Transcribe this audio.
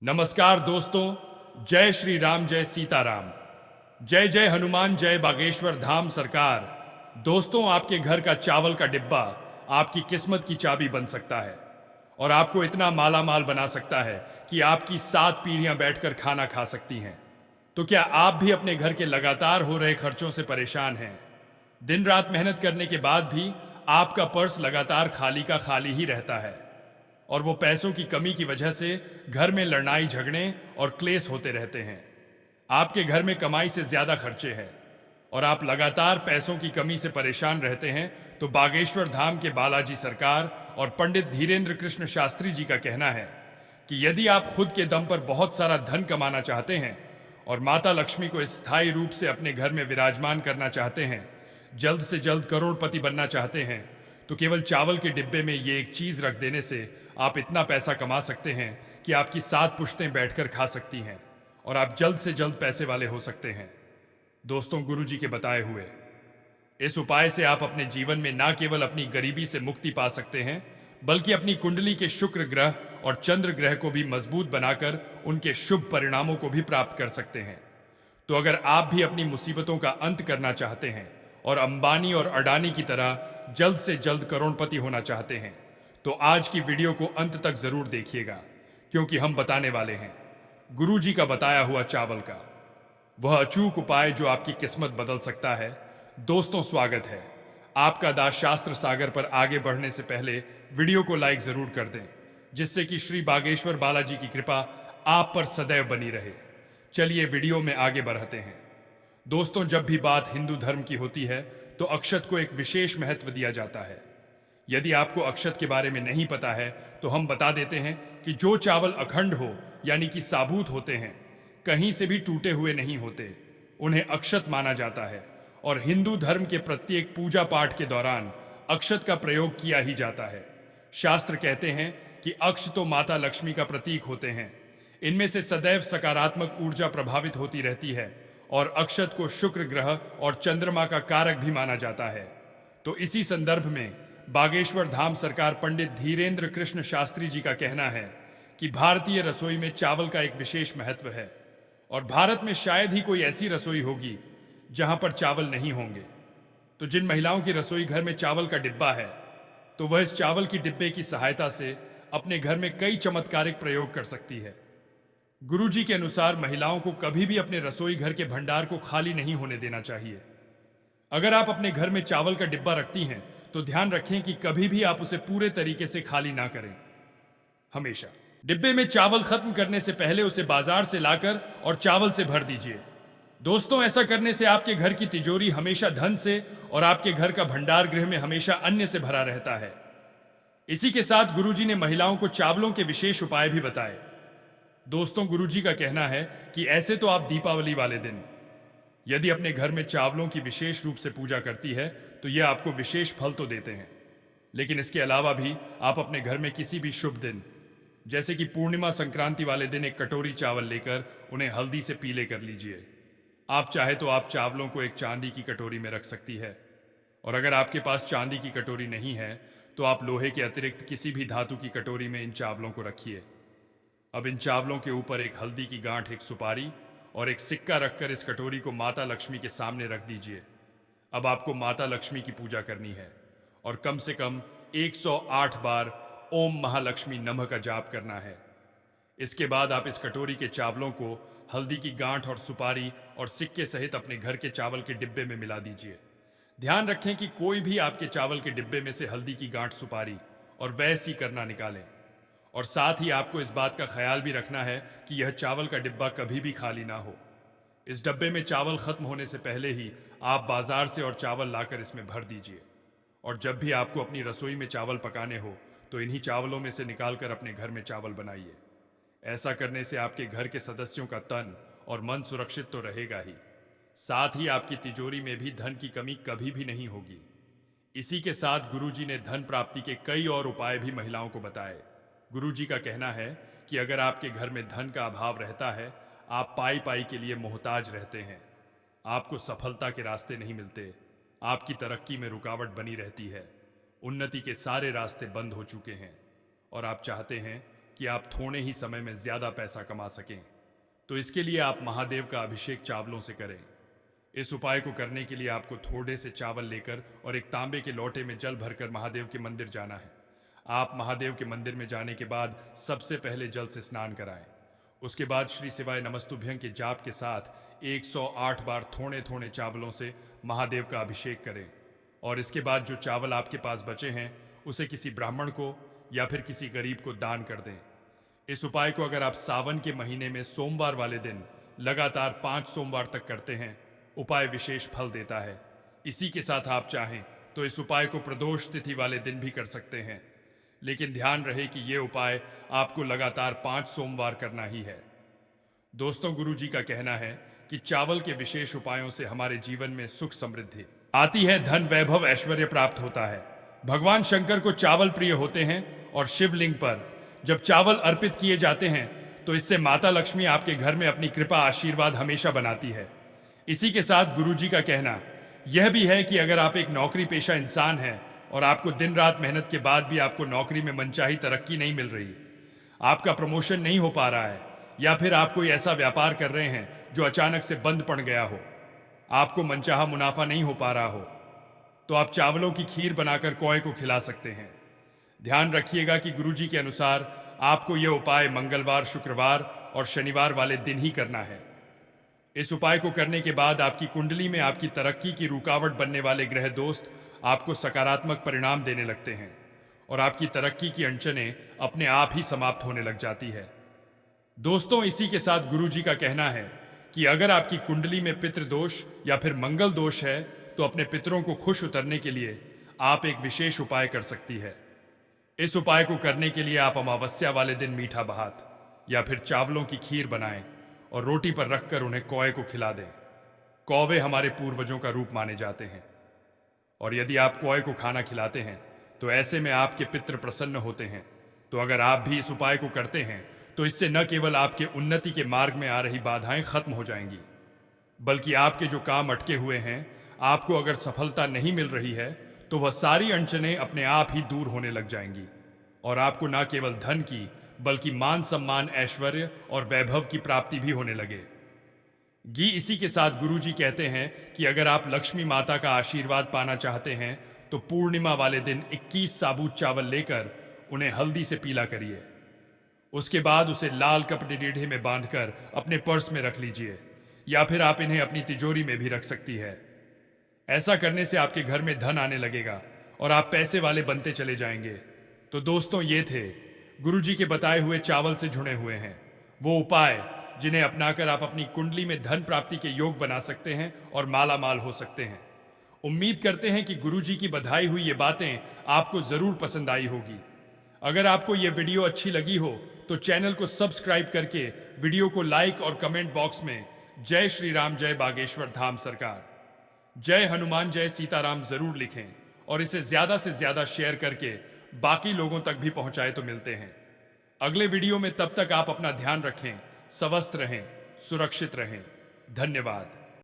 नमस्कार दोस्तों, जय श्री राम, जय सीताराम, जय जय हनुमान, जय बागेश्वर धाम सरकार। दोस्तों, आपके घर का चावल का डिब्बा आपकी किस्मत की चाबी बन सकता है और आपको इतना माला माल बना सकता है कि आपकी 7 पीढ़ियां बैठकर खाना खा सकती हैं। तो क्या आप भी अपने घर के लगातार हो रहे खर्चों से परेशान हैं? दिन रात मेहनत करने के बाद भी आपका पर्स लगातार खाली का खाली ही रहता है और वो पैसों की कमी की वजह से घर में लड़ाई झगड़े और क्लेश होते रहते हैं। आपके घर में कमाई से ज्यादा खर्चे हैं और आप लगातार पैसों की कमी से परेशान रहते हैं। तो बागेश्वर धाम के बालाजी सरकार और पंडित धीरेन्द्र कृष्ण शास्त्री जी का कहना है कि यदि आप खुद के दम पर बहुत सारा धन कमाना चाहते हैं और माता लक्ष्मी को स्थायी रूप से अपने घर में विराजमान करना चाहते हैं, जल्द से जल्द करोड़पति बनना चाहते हैं, तो केवल चावल के डिब्बे में ये एक चीज रख देने से आप इतना पैसा कमा सकते हैं कि आपकी 7 पुश्तें बैठकर खा सकती हैं और आप जल्द से जल्द पैसे वाले हो सकते हैं। दोस्तों, गुरुजी के बताए हुए इस उपाय से आप अपने जीवन में ना केवल अपनी गरीबी से मुक्ति पा सकते हैं, बल्कि अपनी कुंडली के शुक्र ग्रह और चंद्र ग्रह को भी मजबूत बनाकर उनके शुभ परिणामों को भी प्राप्त कर सकते हैं। तो अगर आप भी अपनी मुसीबतों का अंत करना चाहते हैं और अंबानी और अडानी की तरह जल्द से जल्द करोड़पति होना चाहते हैं, तो आज की वीडियो को अंत तक जरूर देखिएगा, क्योंकि हम बताने वाले हैं गुरुजी का बताया हुआ चावल का वह अचूक उपाय जो आपकी किस्मत बदल सकता है। दोस्तों, स्वागत है आपका दास शास्त्र सागर पर। आगे बढ़ने से पहले वीडियो को लाइक जरूर कर दें, जिससे कि श्री बागेश्वर बालाजी की कृपा आप पर सदैव बनी रहे। चलिए वीडियो में आगे बढ़ते हैं। दोस्तों, जब भी बात हिंदू धर्म की होती है तो अक्षत को एक विशेष महत्व दिया जाता है। यदि आपको अक्षत के बारे में नहीं पता है तो हम बता देते हैं कि जो चावल अखंड हो यानी कि साबूत होते हैं, कहीं से भी टूटे हुए नहीं होते, उन्हें अक्षत माना जाता है और हिंदू धर्म के प्रत्येक पूजा पाठ के दौरान अक्षत का प्रयोग किया ही जाता है। शास्त्र कहते हैं कि अक्ष तो माता लक्ष्मी का प्रतीक होते हैं। इनमें से सदैव सकारात्मक ऊर्जा प्रभावित होती रहती है और अक्षत को शुक्र ग्रह और चंद्रमा का कारक भी माना जाता है। तो इसी संदर्भ में बागेश्वर धाम सरकार पंडित धीरेन्द्र कृष्ण शास्त्री जी का कहना है कि भारतीय रसोई में चावल का एक विशेष महत्व है और भारत में शायद ही कोई ऐसी रसोई होगी जहां पर चावल नहीं होंगे। तो जिन महिलाओं की रसोई घर में चावल का डिब्बा है, तो वह इस चावल की डिब्बे की सहायता से अपने घर में कई चमत्कारिक प्रयोग कर सकती है। गुरुजी के अनुसार महिलाओं को कभी भी अपने रसोई घर के भंडार को खाली नहीं होने देना चाहिए। अगर आप अपने घर में चावल का डिब्बा रखती हैं तो ध्यान रखें कि कभी भी आप उसे पूरे तरीके से खाली ना करें। हमेशा डिब्बे में चावल खत्म करने से पहले उसे बाजार से लाकर और चावल से भर दीजिए। दोस्तों, ऐसा करने से आपके घर की तिजोरी हमेशा धन से और आपके घर का भंडार गृह में हमेशा अन्न से भरा रहता है। इसी के साथ गुरुजी ने महिलाओं को चावलों के विशेष उपाय भी बताए। दोस्तों, गुरुजी का कहना है कि ऐसे तो आप दीपावली वाले दिन यदि अपने घर में चावलों की विशेष रूप से पूजा करती है तो ये आपको विशेष फल तो देते हैं, लेकिन इसके अलावा भी आप अपने घर में किसी भी शुभ दिन जैसे कि पूर्णिमा संक्रांति वाले दिन एक कटोरी चावल लेकर उन्हें हल्दी से पीले कर लीजिए। आप चाहे तो आप चावलों को एक चांदी की कटोरी में रख सकती है, और अगर आपके पास चांदी की कटोरी नहीं है तो आप लोहे के अतिरिक्त किसी भी धातु की कटोरी में इन चावलों को रखिए। अब इन चावलों के ऊपर एक हल्दी की गांठ, एक सुपारी और एक सिक्का रखकर इस कटोरी को माता लक्ष्मी के सामने रख दीजिए। अब आपको माता लक्ष्मी की पूजा करनी है और कम से कम 108 बार ओम महालक्ष्मी नमः का जाप करना है। इसके बाद आप इस कटोरी के चावलों को हल्दी की गांठ और सुपारी और सिक्के सहित अपने घर के चावल के डिब्बे में मिला दीजिए। ध्यान रखें कि कोई भी आपके चावल के डिब्बे में से हल्दी की गांठ, सुपारी और वैसी करना निकालें। और साथ ही आपको इस बात का ख्याल भी रखना है कि यह चावल का डिब्बा कभी भी खाली ना हो। इस डब्बे में चावल खत्म होने से पहले ही आप बाजार से और चावल लाकर इसमें भर दीजिए। और जब भी आपको अपनी रसोई में चावल पकाने हो तो इन्हीं चावलों में से निकालकर अपने घर में चावल बनाइए। ऐसा करने से आपके घर के सदस्यों का तन और मन सुरक्षित तो रहेगा ही, साथ ही आपकी तिजोरी में भी धन की कमी कभी भी नहीं होगी। इसी के साथ गुरुजी ने धन प्राप्ति के कई और उपाय भी महिलाओं को बताए। गुरुजी का कहना है कि अगर आपके घर में धन का अभाव रहता है, आप पाई पाई के लिए मोहताज रहते हैं, आपको सफलता के रास्ते नहीं मिलते, आपकी तरक्की में रुकावट बनी रहती है, उन्नति के सारे रास्ते बंद हो चुके हैं और आप चाहते हैं कि आप थोड़े ही समय में ज्यादा पैसा कमा सकें, तो इसके लिए आप महादेव का अभिषेक चावलों से करें। इस उपाय को करने के लिए आपको थोड़े से चावल लेकर और एक तांबे के लोटे में जल भरकर महादेव के मंदिर जाना है। आप महादेव के मंदिर में जाने के बाद सबसे पहले जल से स्नान कराएं। उसके बाद श्री शिवाय नमस्तुभ्यं के जाप के साथ 108 बार थोड़े थोड़े चावलों से महादेव का अभिषेक करें और इसके बाद जो चावल आपके पास बचे हैं उसे किसी ब्राह्मण को या फिर किसी गरीब को दान कर दें। इस उपाय को अगर आप सावन के महीने में सोमवार वाले दिन लगातार 5 सोमवार तक करते हैं, उपाय विशेष फल देता है। इसी के साथ आप चाहें तो इस उपाय को प्रदोष तिथि वाले दिन भी कर सकते हैं, लेकिन ध्यान रहे कि यह उपाय आपको लगातार 5 सोमवार करना ही है। दोस्तों, गुरु जी का कहना है कि चावल के विशेष उपायों से हमारे जीवन में सुख समृद्धि आती है, धन वैभव ऐश्वर्य प्राप्त होता है। भगवान शंकर को चावल प्रिय होते हैं और शिवलिंग पर जब चावल अर्पित किए जाते हैं तो इससे माता लक्ष्मी आपके घर में अपनी कृपा आशीर्वाद हमेशा बनाती है। इसी के साथ गुरु जी का कहना यह भी है कि अगर आप एक नौकरी पेशा इंसान हैं और आपको दिन रात मेहनत के बाद भी आपको नौकरी में मनचाही तरक्की नहीं मिल रही, आपका प्रमोशन नहीं हो पा रहा है, या फिर आप कोई ऐसा व्यापार कर रहे हैं जो अचानक से बंद पड़ गया हो, आपको मनचाहा मुनाफा नहीं हो पा रहा हो, तो आप चावलों की खीर बनाकर कौए को खिला सकते हैं। ध्यान रखिएगा कि गुरुजी के अनुसार आपको यह उपाय मंगलवार, शुक्रवार और शनिवार वाले दिन ही करना है। इस उपाय को करने के बाद आपकी कुंडली में आपकी तरक्की की रुकावट बनने वाले ग्रह दोस्त आपको सकारात्मक परिणाम देने लगते हैं और आपकी तरक्की की अड़चनें अपने आप ही समाप्त होने लग जाती है। दोस्तों, इसी के साथ गुरुजी का कहना है कि अगर आपकी कुंडली में पितृदोष या फिर मंगल दोष है तो अपने पितरों को खुश उतरने के लिए आप एक विशेष उपाय कर सकती है। इस उपाय को करने के लिए आप अमावस्या वाले दिन मीठा भात या फिर चावलों की खीर बनाएं और रोटी पर रखकर उन्हें कौए को खिला दें। कौवे हमारे पूर्वजों का रूप माने जाते हैं और यदि आप कौए को खाना खिलाते हैं तो ऐसे में आपके पितृ प्रसन्न होते हैं। तो अगर आप भी इस उपाय को करते हैं तो इससे न केवल आपके उन्नति के मार्ग में आ रही बाधाएं खत्म हो जाएंगी, बल्कि आपके जो काम अटके हुए हैं, आपको अगर सफलता नहीं मिल रही है तो वह सारी अड़चनें अपने आप ही दूर होने लग जाएंगी और आपको न केवल धन की बल्कि मान सम्मान, ऐश्वर्य और वैभव की प्राप्ति भी होने लगेगी। इसी के साथ गुरुजी कहते हैं कि अगर आप लक्ष्मी माता का आशीर्वाद पाना चाहते हैं तो पूर्णिमा वाले दिन 21 साबुत चावल लेकर उन्हें हल्दी से पीला करिए। उसके बाद उसे लाल कपड़े टेढ़े में बांधकर अपने पर्स में रख लीजिए या फिर आप इन्हें अपनी तिजोरी में भी रख सकती है। ऐसा करने से आपके घर में धन आने लगेगा और आप पैसे वाले बनते चले जाएंगे। तो दोस्तों, ये थे गुरुजी के बताए हुए चावल से जुड़े हुए हैं वो उपाय जिन्हें अपनाकर आप अपनी कुंडली में धन प्राप्ति के योग बना सकते हैं और माला माल हो सकते हैं। उम्मीद करते हैं कि गुरुजी की बधाई हुई ये बातें आपको जरूर पसंद आई होगी। अगर आपको ये वीडियो अच्छी लगी हो तो चैनल को सब्सक्राइब करके वीडियो को लाइक और कमेंट बॉक्स में जय श्री राम, जय बागेश्वर धाम सरकार, जय हनुमान, जय सीताराम जरूर लिखें और इसे ज्यादा से ज्यादा शेयर करके बाकी लोगों तक भी पहुंचाए। तो मिलते हैं अगले वीडियो में, तब तक आप अपना ध्यान रखें, स्वस्थ रहें, सुरक्षित रहें। धन्यवाद।